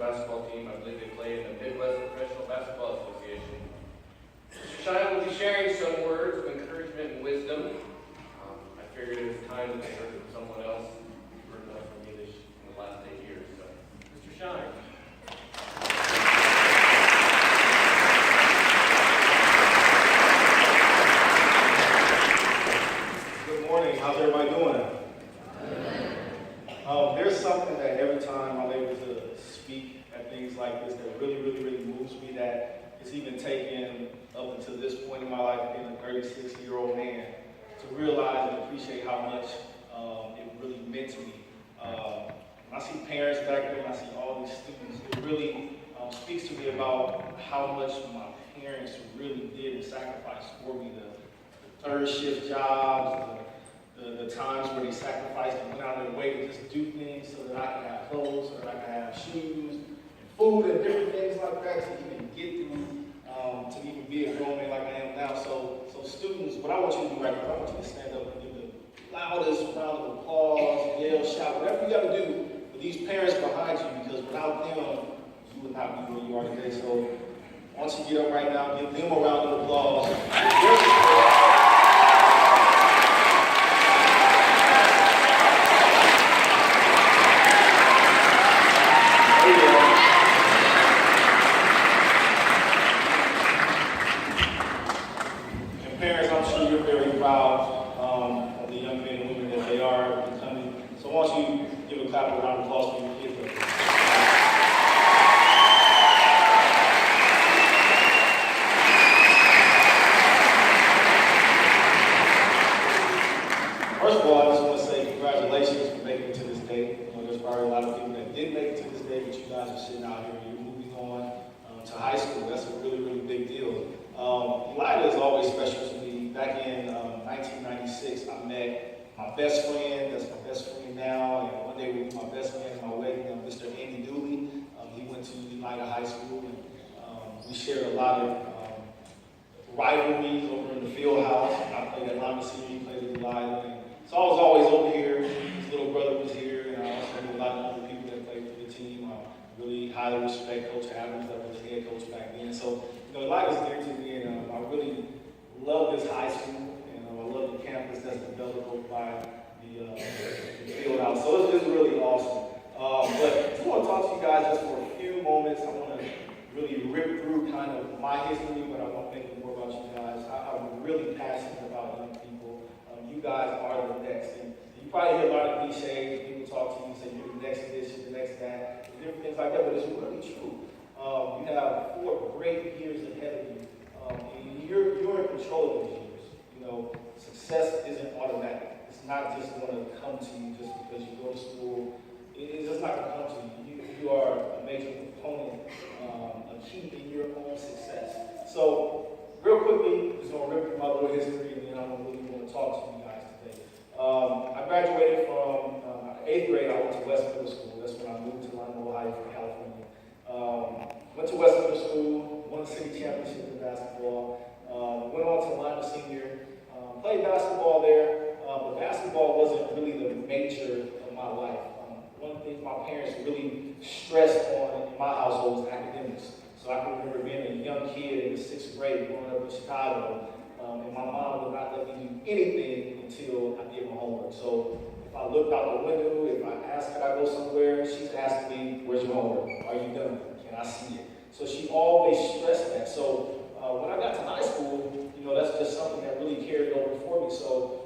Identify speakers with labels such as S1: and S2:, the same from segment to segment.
S1: basketball team. I believe they play in the Midwest Professional Basketball Association. Mr. Shine will be sharing some words of encouragement and wisdom. I figured it was time to hear from someone else. You've heard enough from me in the last 8 years. So, Mr. Shine.
S2: Good morning. How's everybody doing? There's something that every time I'm able to speak at things like this that really moves me, that it's even taken up until this point in my life, being a 36-year-old man, to realize and appreciate how much it really meant to me. When I see parents back there and I see all these students, it really speaks to me about how much my parents really did and sacrificed for me. The third shift jobs, the times where they sacrificed and went out of their way to just do things so that I could have clothes, so that I could have shoes, and food, and different things like that to even get through, to even be a grown man like I am now. So students, what I want you to do right now, I want you to stand up and give the loudest round of applause, yell, shout, whatever you got to do with these parents behind you, because without them, you would not be where you are today. So I want you to get up right now, give them a round of applause. Parents, I'm sure you're very proud of the young men and women that they are becoming. So why don't you give a clap of round of applause for your kids. First of all, I just want to say congratulations for making it to this day. There's probably a lot of people that did make it to this day, but you guys are sitting out here, you're moving on to high school. That's a really big deal. Elida is always special to me. Back in 1996, I met my best friend, that's my best friend now, and one day we were my best friend at my wedding, Mr. Andy Dooley. He went to Elida High School, and we shared a lot of rivalries over in the field house. I played at Lima Senior, he played at Elida, and so I was always over here. His little brother was here, and I also knew a lot of other people that played for the team. I really highly respect Coach Adams, that was head coach back then. So, Elida's dear to me, and I really love this high school, and I love the campus that's developed over by the field house. So it's really awesome. But I just want to talk to you guys just for a few moments. I want to really rip through kind of my history, but I want to think more about you guys. I'm really passionate about young people. You guys are the next. And you probably hear a lot of cliches. People talk to you and say, you're the next this, you're the next that, and different things like that, but it's really true. You have 4 great years ahead of you, and you're in control of those years. Success isn't automatic. It's not just going to come to you just because you go to school. It's just not going to come to you. You are a major component, a key in your own success. So, real quickly, just going to rip through my little history, and then I'm really going to talk to you guys today. I graduated from 8th grade. I went to West Middle School. That's when I moved to Lima, Ohio from California. Went to West Middle School, won the city championship in basketball, went on to Lima Senior, played basketball there, but basketball wasn't really the major of my life. One of the things my parents really stressed on in my household was academics. So I can remember being a young kid in the 6th grade growing up in Chicago, and my mom would not let me do anything until I did my homework. So if I looked out the window, if I asked could I go somewhere, she's asking me, where's your homework? Are you done? Can I see it? So she always stressed that. So when I got to high school, that's just something that really carried over for me. So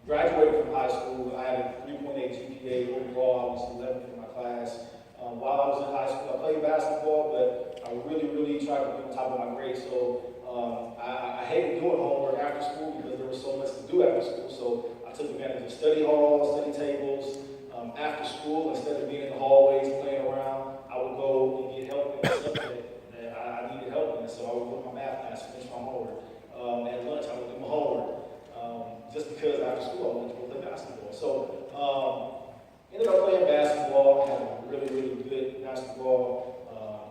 S2: graduated from high school, I had a 3.8 GPA overall. I was 11th in my class. While I was in high school, I played basketball, but I really tried to be on top of my grades. So I hated doing homework after school because there was so much to do after school. So I took advantage of study halls, study tables. After school, instead of being in the hallways playing around, I would go and get help in the subject that I needed help in. So I would go to my math class, finish my homework. At lunch, I would do my homework. Just because after school, I wanted to go play basketball. So ended up playing basketball, had a really good basketball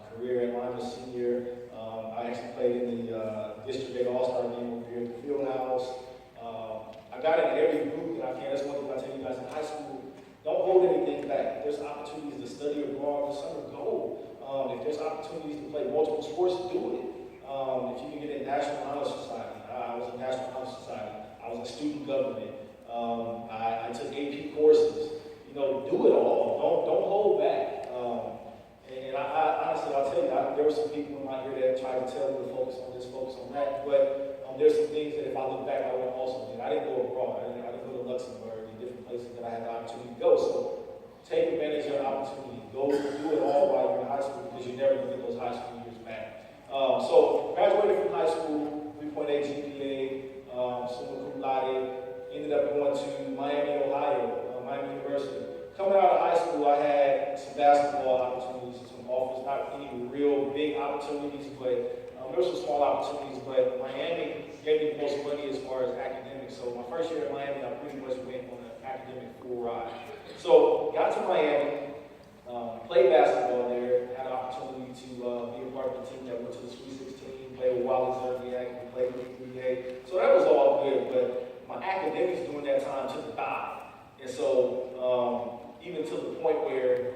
S2: career at Lima Senior. I actually played in the District 8 All-Star game over here at the field house. I got in every group that I can. That's one thing I tell you guys in high school. Don't hold anything back. There's opportunities to study abroad. There's summer If there's opportunities to play multiple sports, do it. If you can get in National Honor Society, I was in National Honor Society. I was in student government. I took AP courses. You know, do it all. Don't hold back. And I honestly, I'll tell you, there were some people in my ear that tried to tell me to focus on this, focus on that. But there's some things that if I look back, I would have also did. I didn't go abroad. I didn't go to Luxembourg and different places that I had the opportunity to go. So take advantage of the opportunity. Go do it all while you're in high school because you're never going to get those high school years back. So graduated from high school, 3.8 GPA, summa cum laude. Ended up going to Miami, Ohio, Miami University. Coming out of high school, I had some basketball opportunities and some offers, not any real big opportunities, but there were some small opportunities. But Miami gave me the most money as far as academics. So my first year at Miami, I pretty much went on an academic full ride. So got to Miami, played basketball there, had an opportunity to be a part of the team that went to the Sweet 16, played with Wally Zerbiak, and played with 3A. So that was all good, but my academics during that time took a dive. And so even to the point where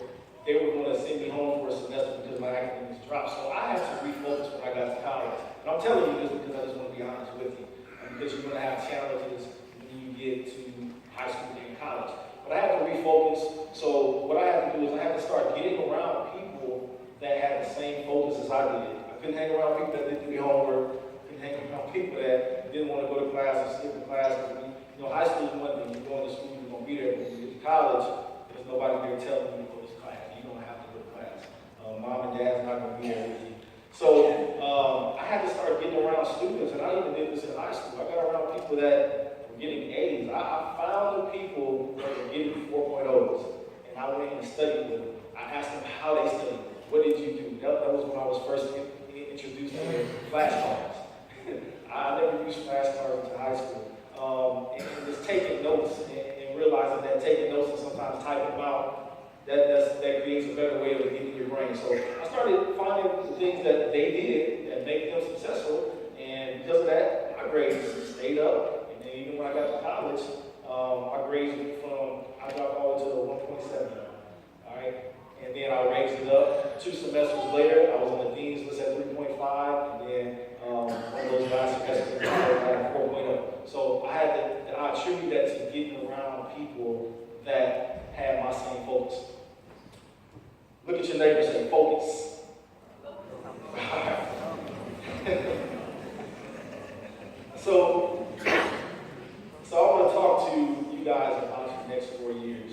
S2: they were going to send me home for a semester because my academics dropped. So I had to refocus when I got to college. And I'm telling you this because I just want to be honest with you. Because you're going to have challenges when you get to high school and college. But I had to refocus. So what I had to do is I had to start getting around people that had the same focus as I did. I couldn't hang around people that didn't do homework. I couldn't hang around people that didn't want to go to class or skip the class. You know, high school is one thing. You're going to school, you're going to be there. But when you get to college, there's nobody there telling you to go to class. You don't have to go to class. Mom and dad's not going to be there with you. So I had to start getting around students, and I even did this in high school. I got around people that were getting A's. I found the people that were getting 4.0s, and I went in and studied with them. I asked them how they studied. What did you do? That was when I was first introduced to flashcards. I never used flashcards until high school. And just taking notes and realizing that taking notes and sometimes typing them out, that creates a better way of getting your brain. So I started finding the things that they did that make them successful, and because of that, my grades stayed up. And then even when I got to college, my grades went from, I dropped all to a 1.7. All right? And then I raised it up. 2 semesters later, I was on the dean's list at 3.5, and then one of those last semesters, I had 4.0. So I attribute that to getting around people that had my same focus. Look at your neighbor and say, focus. So I want to talk to you guys about the next 4 years.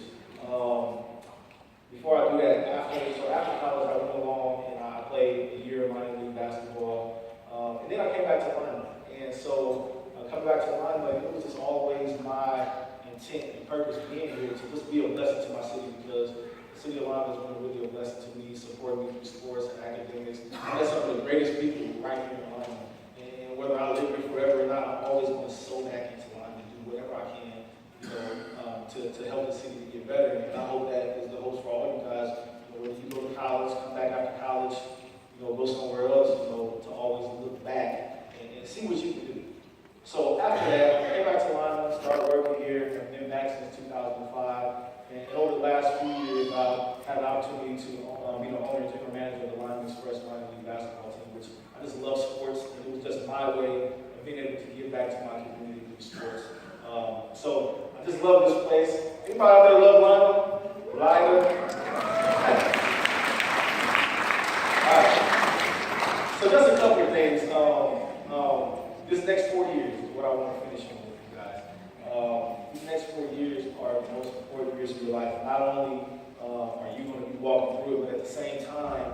S2: Before I do that, after college, I went along and I played a year of minor league basketball. And then I came back to Lima. And so coming back to Lima, it was just always my intent and purpose being here to just be a blessing to my city, because the city of Lima has been really a blessing to me, supporting me through sports and academics. And that's some of the greatest people right here in Lima. And whether I live here forever or not, I'm always going to sow back into Lima and do whatever I can, to help the city to get better. And I hope that is the hope for all you guys. Whether you go to college, come back after college, go somewhere else, to always look back and see what you can do. So after that, I came back to Lima, started working here. I've been back since 2005. And over the last few years, I've had the opportunity to be the owner and general manager of the Lima Express minor league basketball team, which I just love sports, and it was just my way of being able to give back to my community through sports. So I just love this place. Anybody out there love Lima? Lima? All right. So just a couple of things. This next 4 years is what I want to finish on with you guys. These next 4 years are the most important years of your life. Not only are you going to be walking through it, but at the same time,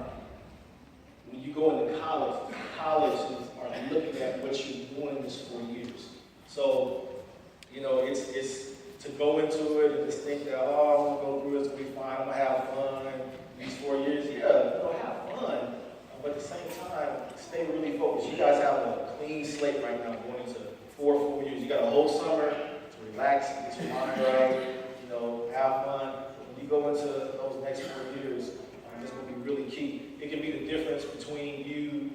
S2: when you go into college, colleges are looking at what you're doing in these 4 years. So, it's to go into it and just think that, I'm going to go through it, it's going to be fine, I'm going to have fun. These 4 years, have fun. But at the same time, stay really focused. You guys have a clean slate right now going into 4 full years. You got a whole summer to relax, get your mind right, have fun. When you go into those next 4 years, it's going to be really key. It can be the difference between you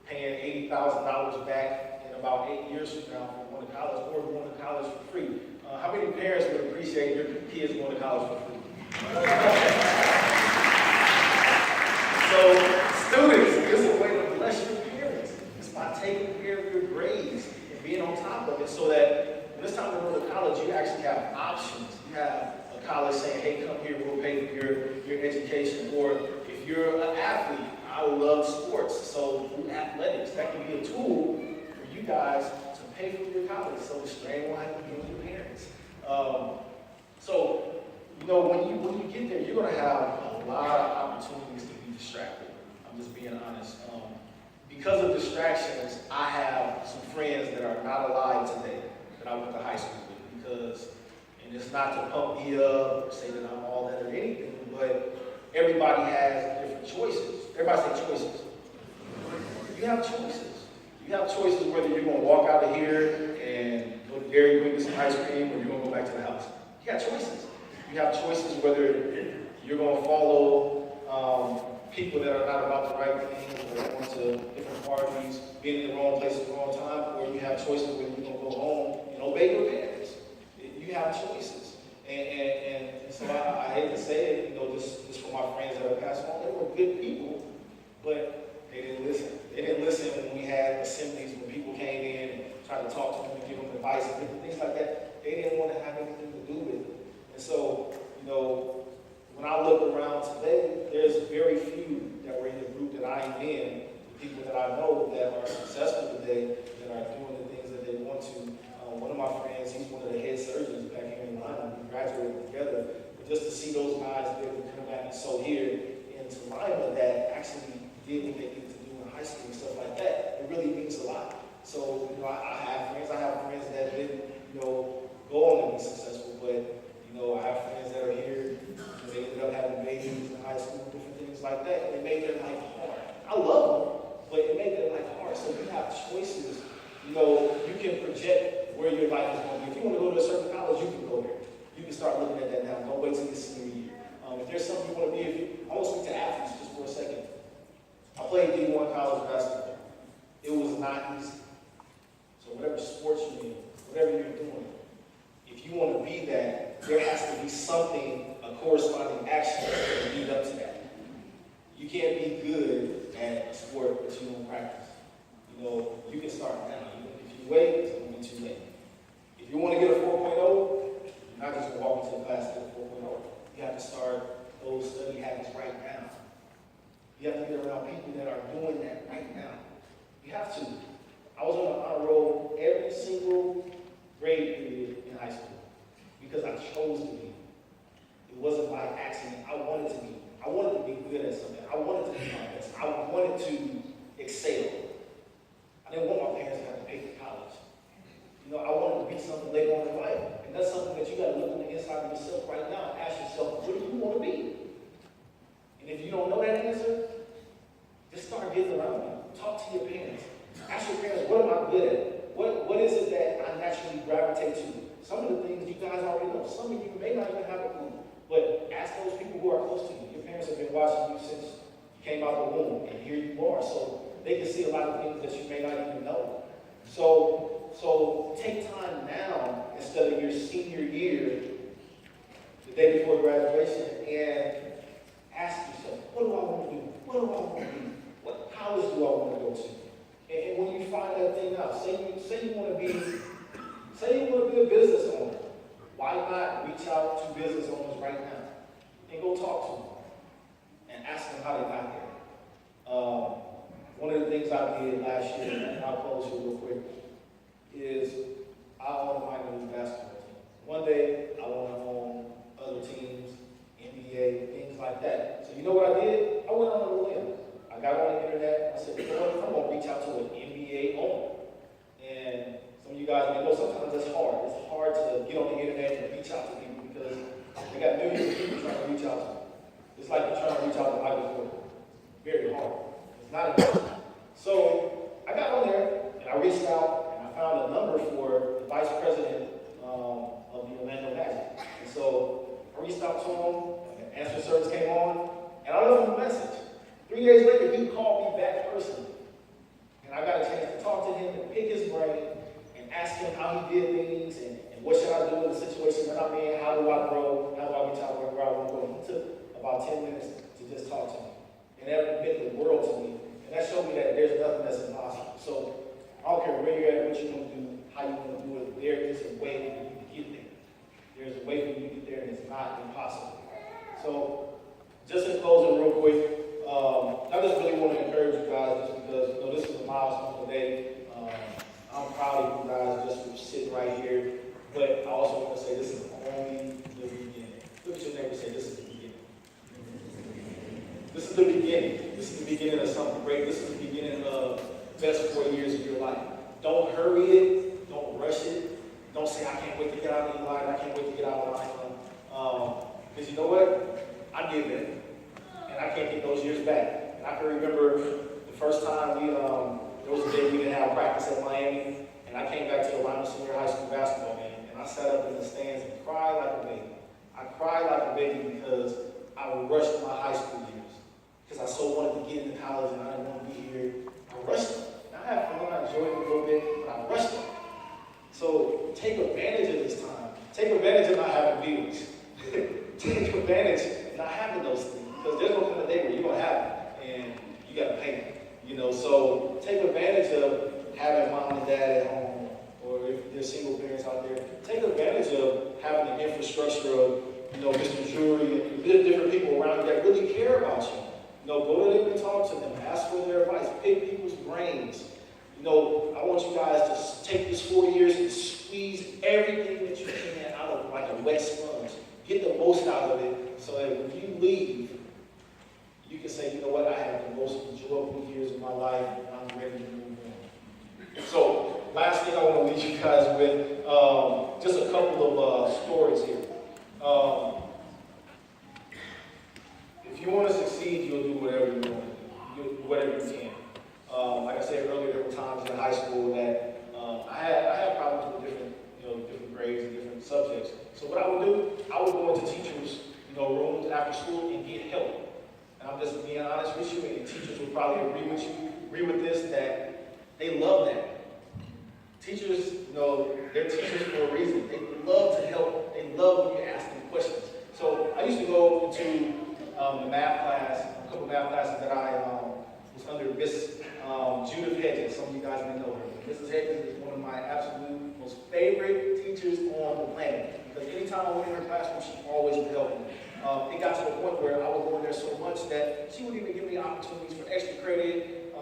S2: paying $80,000 back in about 8 years from now for going to college, or going to college for free. How many parents would appreciate your kids going to college for free? education, or if you're an athlete, I love sports, so through athletics, that can be a tool for you guys to pay for your college, so the strain will have to be on your parents. So, when you get there, you're going to have a lot of opportunities to be distracted. I'm just being honest. Because of distractions, I have some friends that are not alive today that I went to high school with, and it's not to pump me up or say that I'm all that or anything, but everybody has different choices. Everybody say choices. You have choices. You have choices whether you're going to walk out of here and go to Dairy Queen, get some ice cream, or you're going to go back to the house. You got choices. You have choices whether you're going to follow people that are not about the right thing, or going to different parties, being in the wrong place at the wrong time, or you have choices whether you're going to go home and obey your parents. You have choices. And so I hate to say it, just for my friends that are passed on, they were good people, but they didn't listen. They didn't listen when we had assemblies, when people came in and tried to talk to them and give them advice and different things like that. They didn't want to have anything to do with it. And so, when I look around today, there's very few that were in the group that I am in, the people that I know that are successful today, that are doing the things that they want to. One of my friends, he's one of the head surgeons back here in Lima. We graduated together. But just to see those guys be able to come back and so here into Lima that actually did what they needed to do in high school and stuff like that, it really means a lot. So, I have friends that didn't, go on to be successful, but I have friends that are here, they ended up having babies in high school, different things like that, and it made their life hard. I love them, but it made their life hard. So you have choices. You can project where your life is going to be. If you want to go to a certain college, you can go there. You can start looking at that now. Don't wait till your senior year. If there's something you want to be, I want to speak to athletes just for a second. I played D1 college basketball. It was not easy. So whatever sports you're in, whatever you're doing, if you want to be that, there has to be something, a corresponding action to lead up to that. You can't be good at a sport that you don't practice. You can start now. If you wait, it's going to be too late. If you want to get a 4.0, you're not just going to walk into the class and get a 4.0. You have to start those study habits right now. You have to get around people that are doing that right now. You have to. I was on the honor roll every single grade period in high school because I chose to be. It wasn't by accident. I wanted to be. I wanted to be good at something. I wanted to be my best. I wanted to excel. I didn't want my parents to have to pay for college. I wanted to be something later on in life. And that's something that you got to look on the inside of yourself right now and ask yourself, what do you want to be? And if you don't know that answer, just start getting around them. Talk to your parents. Ask your parents, what am I good at? What is it that I naturally gravitate to? Some of the things you guys already know. Some of you may not even have a clue. But ask those people who are close to you. Your parents have been watching you since you came out of the womb, and here you are. So they can see a lot of things that you may not even know. So take time now instead of your senior year, the day before graduation, and ask yourself, what do I want to do? What do I want to be? What college do I want to go to? And when you find that thing out, say you want to be a business owner. Why not reach out to business owners right now and go talk to them and ask them how they got there? One of the things I did last year, and I'll close here real quick, is I own a minor league basketball team. One day, I want to own other teams, NBA, things like that. So you know what I did? I went on a limb. I got on the internet. I said, I'm going to reach out to an NBA owner. And some of you guys may know sometimes that's hard. It's hard to get on the internet and reach out to people because they got millions of people trying to reach out to them. It's like you're trying to reach out to Michael Jordan. Very hard. It's not easy. So I got on there and I reached out and I found a number for the vice president of the Orlando Magic. And so I reached out to him, and answer service came on, and I left him a message. 3 days later, he called me back personally. And I got a chance to talk to him and pick his brain and ask him how he did things and what should I do in the situation that I'm in, how do I grow, how do I reach out where I want to go. He took about 10 minutes to just talk to me. And that meant the world to me. And that showed me that there's nothing that's impossible. So I don't care where you're at, what you're going to do, how you're going to do it, there is a way for you to get there. There's a way for you to get there and it's not impossible. So just in closing, This is the beginning. This is the beginning of something great. This is the beginning of the best 4 years of your life. Don't hurry it. Don't rush it. Don't say, I can't wait to get out of the line. I can't wait to get out of line. Because you know what? I did that. And I can't get those years back. And I can remember the first time there was a day we didn't have practice at Miami. And I came back to the Lima Senior High School basketball game. And I sat up in the stands and cried like a baby. I cried like a baby because I rushed my high school years. Because I so wanted to get into college and I didn't want to be here. I rushed it. And I had fun, I enjoyed it a little bit, but I rushed it. So take advantage of this time. Take advantage of not having bills. Take advantage of not having those things. Because there's going to come a day where you're going to have it and you got to pay them. So take advantage of having mom and dad at home, or if there's single parents out there, take advantage of having the infrastructure of, Mr. Jury and different people around you that really care about you. Go to them and talk to them. Ask for their advice. Pick people's brains. I want you guys to take this 4 years and squeeze everything that you can out of like a wet sponge. Get the most out of it so that when you leave, you can say, you know what, I had the most enjoyable years of my life and I'm ready to move on. So, last thing I want to leave you guys with, just a couple of stories here. If you want to succeed, you'll do whatever you want to do. You'll do whatever you can. Like I said earlier, there were times in high school that I had problems with different grades and different subjects. So what I would do, I would go into teachers' rooms after school and get help. And I'm just being honest with you, and teachers will probably agree with this, that they love that. Teachers, they're teachers for a reason. They love to help. They love when you ask them questions. So I used to go into the math class, a couple math classes that I was under Miss Judith Hedges. Some of you guys may know her. Mrs. Hedges is one of my absolute most favorite teachers on the planet. Because anytime I went in her classroom, she always would help me. It got to the point where I was going there so much that she would even give me opportunities for extra credit,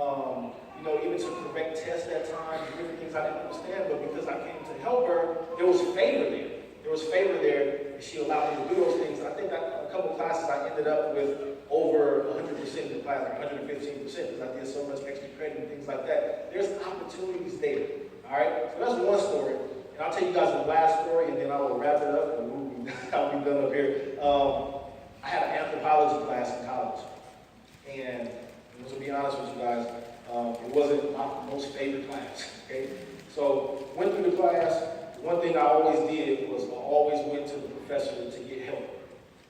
S2: even to correct tests at times, different things I didn't understand. But because I came to help her, there was favor there. There was favor there, and she allowed me to do those things. And I think a couple of classes I ended up with over 100% in the class, like 115%, because I did so much extra credit and things like that. There's opportunities there. All right? So that's one story. And I'll tell you guys the last story, and then I will wrap it up, and I'll be done up here. I had an anthropology class in college. And to be honest with you guys, it wasn't my most favorite class. Okay? So went through the class. One thing I always did was I always went to the professor to get help.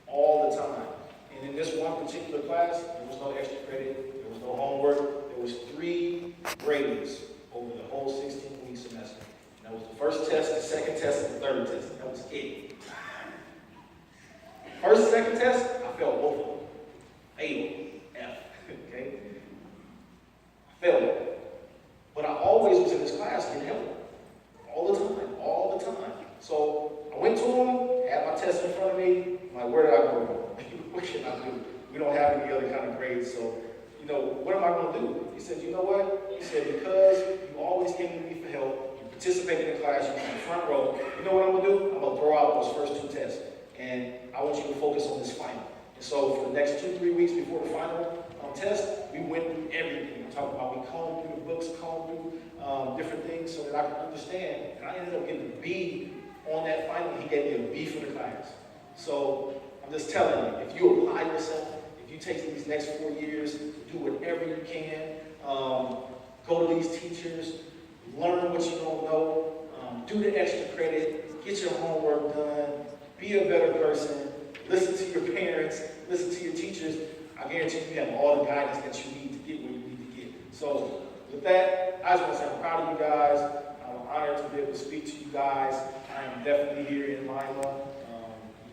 S2: All the time. And in this one particular class, there was no extra credit, there was no homework, there was 3 grades over the whole 16-week semester. And that was the first test, the second test, and the third test. That was it. First, second test, I failed both of them. A, F, okay? I failed it. But I always was in this class getting help. All the time. So I went to him, had my test in front of me. I'm like, where did I go? What can I do? We don't have any other kind of grades, so, what am I going to do? He said, you know what? He said, because you always came to me for help, you participated in class, you were in the front row, you know what I'm going to do? I'm going to throw out those first 2 tests, and I want you to focus on this final. And so for the next 2-3 weeks before the final test, we went through everything. I'm talking about we combed through the books, combed through different things so that I could understand. And I ended up getting a B on that final. He gave me a B for the class. So I'm just telling you, if you apply yourself, if you take these next 4 years, do whatever you can, go to these teachers, learn what you don't know, do the extra credit, get your homework done, be a better person, listen to your parents, listen to your teachers. I guarantee you have all the guidance that you need to get where you need to get. So with that, I just want to say I'm proud of you guys. I'm honored to be able to speak to you guys. I am definitely here in Lima.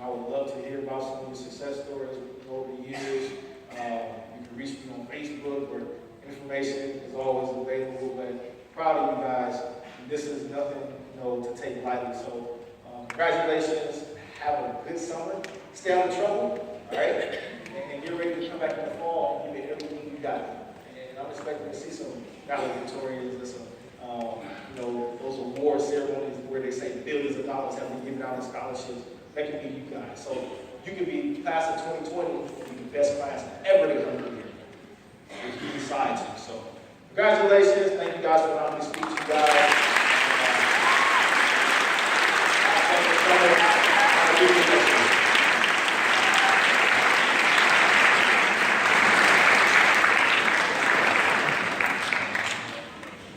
S2: I would love to hear about some of your success stories over the years. You can reach me on Facebook, where information is always available. But proud of you guys. And this is nothing, to take lightly. So congratulations. Have a good summer. Stay out of trouble. All right. And get ready to come back in the fall and give it everything you got. And I'm expecting to see some valedictorians and some, those award ceremonies where they say billions of dollars have been given out in scholarships. That can be you guys. So you can be class of 2020 and be the best class ever to come through here if you decide to. So, congratulations. Thank you guys for allowing me to speak to you guys. Thank you so much.